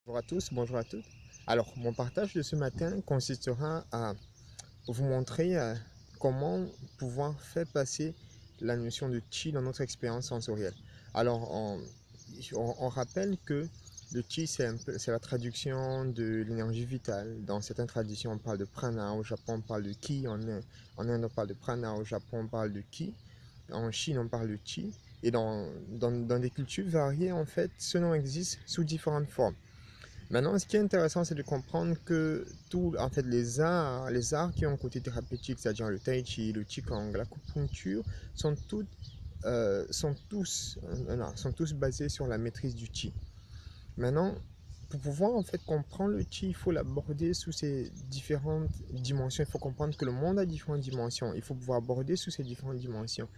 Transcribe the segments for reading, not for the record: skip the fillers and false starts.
Bonjour à tous, bonjour à toutes. Alors, mon partage de ce matin consistera à vous montrer comment pouvoir faire passer la notion de chi dans notre expérience sensorielle. Alors, on rappelle que le chi, c'est la traduction de l'énergie vitale. Dans certaines traditions, on parle de prana, au Japon, on parle de ki, en Inde, on parle de prana, au Japon, on parle de ki, en Chine, on parle de chi. Et dans des cultures variées, en fait, ce nom existe sous différentes formes. Maintenant, ce qui est intéressant, c'est de comprendre que en fait, les arts qui ont un côté thérapeutique, c'est-à-dire le tai chi, le qigong, l'acupuncture, sont toutes, sont tous basés sur la maîtrise du chi. Maintenant, pour pouvoir en fait comprendre le chi, il faut l'aborder sous ses différentes dimensions. Il faut comprendre que le monde a différentes dimensions. Il faut pouvoir aborder sous ces différentes dimensions.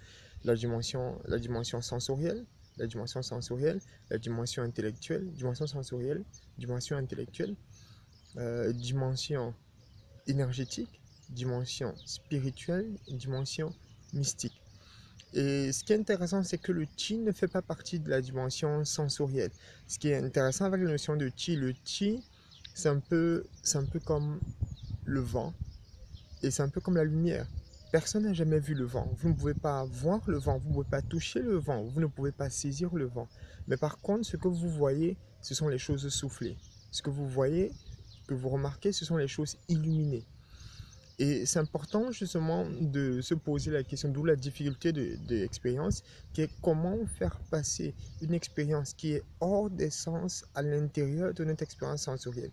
La dimension sensorielle, la dimension sensorielle, la dimension intellectuelle, dimension sensorielle, dimension intellectuelle, dimension énergétique, dimension spirituelle, dimension mystique. Et ce qui est intéressant, c'est que le chi ne fait pas partie de la dimension sensorielle. Ce qui est intéressant avec la notion de chi, le chi, c'est un peu comme le vent et c'est un peu comme la lumière. Personne n'a jamais vu le vent. Vous ne pouvez pas voir le vent, vous ne pouvez pas toucher le vent, vous ne pouvez pas saisir le vent. Mais par contre, ce que vous voyez, ce sont les choses soufflées. Ce que vous voyez, que vous remarquez, ce sont les choses illuminées. Et c'est important justement de se poser la question, d'où la difficulté de l'expérience, qui est comment faire passer une expérience qui est hors des sens à l'intérieur de notre expérience sensorielle.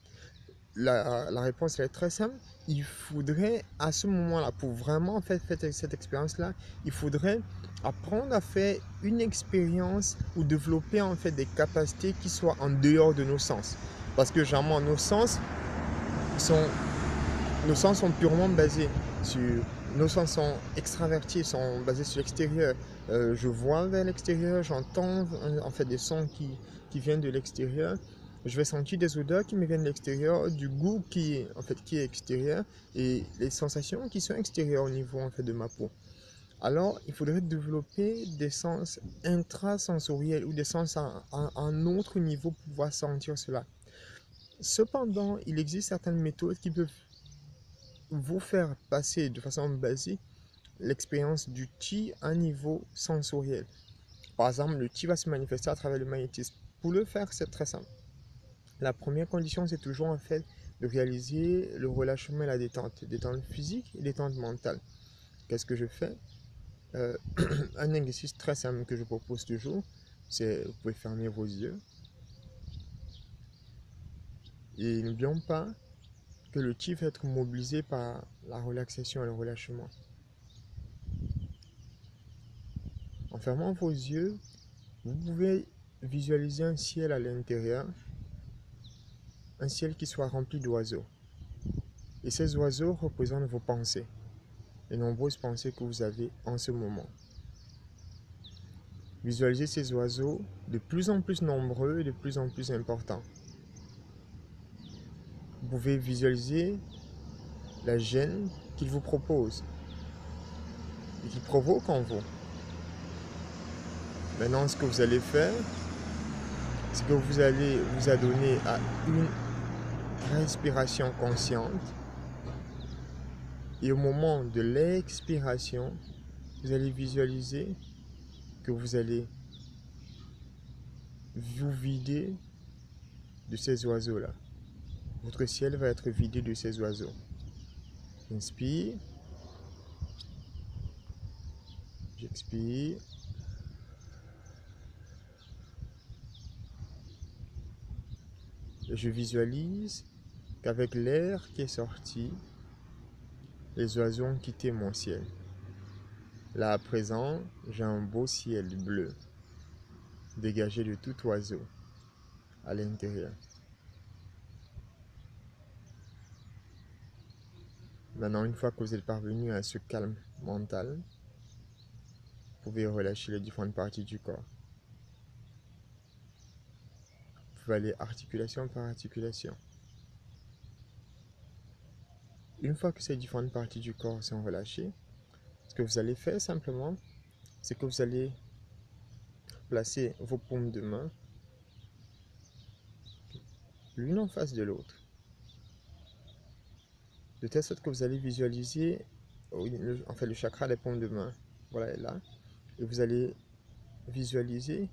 La réponse est très simple. Il faudrait à ce moment-là, pour vraiment faire cette expérience-là, il faudrait apprendre à faire une expérience ou développer en fait des capacités qui soient en dehors de nos sens. Parce que généralement sont nos sens sont purement basés sur... Nos sens sont extravertis, sont basés sur l'extérieur. Je vois vers l'extérieur, j'entends en fait des sons qui viennent de l'extérieur. Je vais sentir des odeurs qui me viennent de l'extérieur, du goût qui est extérieur et les sensations qui sont extérieures au niveau en fait de ma peau. Alors, il faudrait développer des sens intrasensoriels ou des sens à un autre niveau pour pouvoir sentir cela. Cependant, il existe certaines méthodes qui peuvent vous faire passer de façon basique l'expérience du chi à un niveau sensoriel. Par exemple, le chi va se manifester à travers le magnétisme. Pour le faire, c'est très simple. La première condition, c'est toujours en fait de réaliser le relâchement et la détente physique et détente mentale. Qu'est-ce que je fais? Un exercice très simple que je propose toujours, c'est vous pouvez fermer vos yeux et n'oublions pas que le chi va être mobilisé par la relaxation et le relâchement. En fermant vos yeux, vous pouvez visualiser un ciel à l'intérieur, un ciel qui soit rempli d'oiseaux. Et ces oiseaux représentent vos pensées, les nombreuses pensées que vous avez en ce moment. Visualisez ces oiseaux de plus en plus nombreux et de plus en plus importants. Vous pouvez visualiser la gêne qu'ils vous proposent et qu'ils provoquent en vous. Maintenant, ce que vous allez faire, c'est que vous allez vous adonner à une respiration consciente. Et au moment de l'expiration, vous allez visualiser que vous allez vous vider de ces oiseaux-là. Votre ciel va être vidé de ces oiseaux. Inspire, j'expire. Et je visualise qu'avec l'air qui est sorti, les oiseaux ont quitté mon ciel. Là à présent, j'ai un beau ciel bleu, dégagé de tout oiseau à l'intérieur. Maintenant, une fois que vous êtes parvenu à ce calme mental, vous pouvez relâcher les différentes parties du corps. Vous pouvez aller articulation par articulation. Une fois que ces différentes parties du corps sont relâchées, ce que vous allez faire simplement, c'est que vous allez placer vos paumes de main l'une en face de l'autre. De telle sorte que vous allez visualiser le chakra des paumes de main. Voilà, est là. Et vous allez visualiser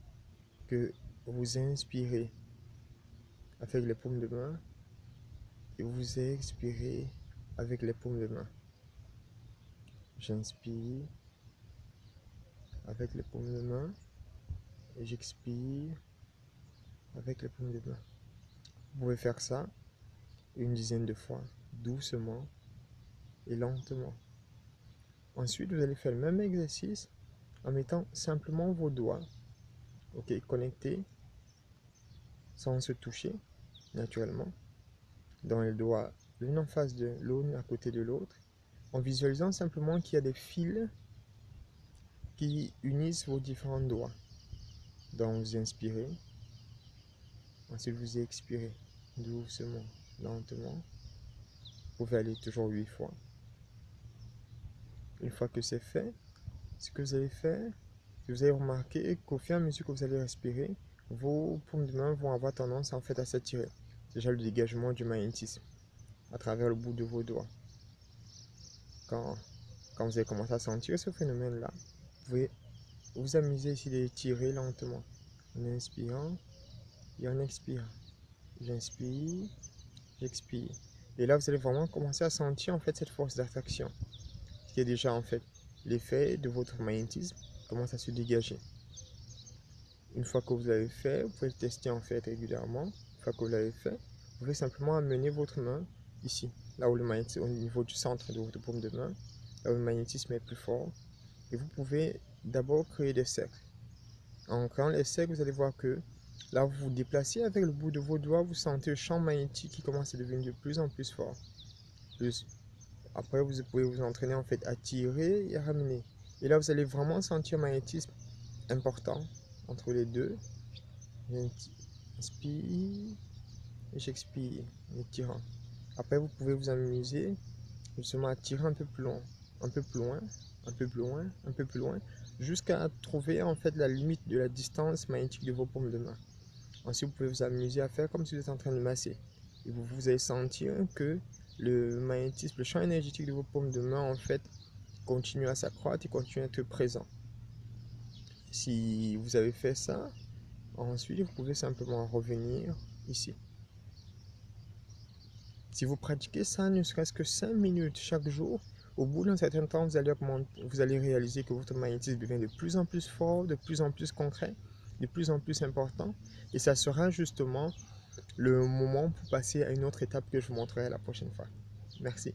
que vous inspirez avec les paumes de main et vous expirez avec les paumes de main. J'inspire avec les paumes de main et j'expire avec les paumes de main. Vous pouvez faire ça une dizaine de fois, doucement et lentement. Ensuite, vous allez faire le même exercice en mettant simplement vos doigts, connectés, sans se toucher, naturellement, dans les doigts l'une en face de l'autre, à côté de l'autre, en visualisant simplement qu'il y a des fils qui unissent vos différents doigts. Donc, vous inspirez, ensuite vous expirez, doucement, lentement. Vous pouvez aller toujours 8 fois. Une fois que c'est fait, ce que vous allez faire, vous allez remarquer qu'au fur et à mesure que vous allez respirer, vos paumes de main vont avoir tendance en fait à s'attirer. C'est déjà le dégagement du magnétisme à travers le bout de vos doigts. Quand vous allez commencer à sentir ce phénomène-là, vous pouvez vous amuser ici d'étirer lentement en inspirant et en expirant. J'inspire, j'expire. Et là, vous allez vraiment commencer à sentir en fait cette force d'attraction qui est déjà en fait l'effet de votre magnétisme commence à se dégager. Une fois que vous l'avez fait, vous pouvez le tester en fait régulièrement. Une fois que vous l'avez fait, vous pouvez simplement amener votre main ici, là où le magnétisme, au niveau du centre de votre paume de main, là où le magnétisme est plus fort. Et vous pouvez d'abord créer des cercles. En créant les cercles, vous allez voir que là où vous vous déplacez avec le bout de vos doigts, vous sentez le champ magnétique qui commence à devenir de plus en plus fort. Après, vous pouvez vous entraîner en fait à tirer et à ramener. Et là, vous allez vraiment sentir un magnétisme important entre les deux. J'inspire et j'expire en étirant. Après, vous pouvez vous amuser justement à tirer un peu plus loin, un peu plus loin, un peu plus loin, un peu plus loin, jusqu'à trouver en fait la limite de la distance magnétique de vos paumes de main. Ensuite, vous pouvez vous amuser à faire comme si vous êtes en train de masser. Et vous allez sentir que le magnétisme, le champ énergétique de vos paumes de main en fait continue à s'accroître et continue à être présent. Si vous avez fait ça, ensuite vous pouvez simplement revenir ici. Si vous pratiquez ça ne serait-ce que 5 minutes chaque jour, au bout d'un certain temps, vous allez réaliser que votre magnétisme devient de plus en plus fort, de plus en plus concret, de plus en plus important. Et ça sera justement le moment pour passer à une autre étape que je vous montrerai la prochaine fois. Merci.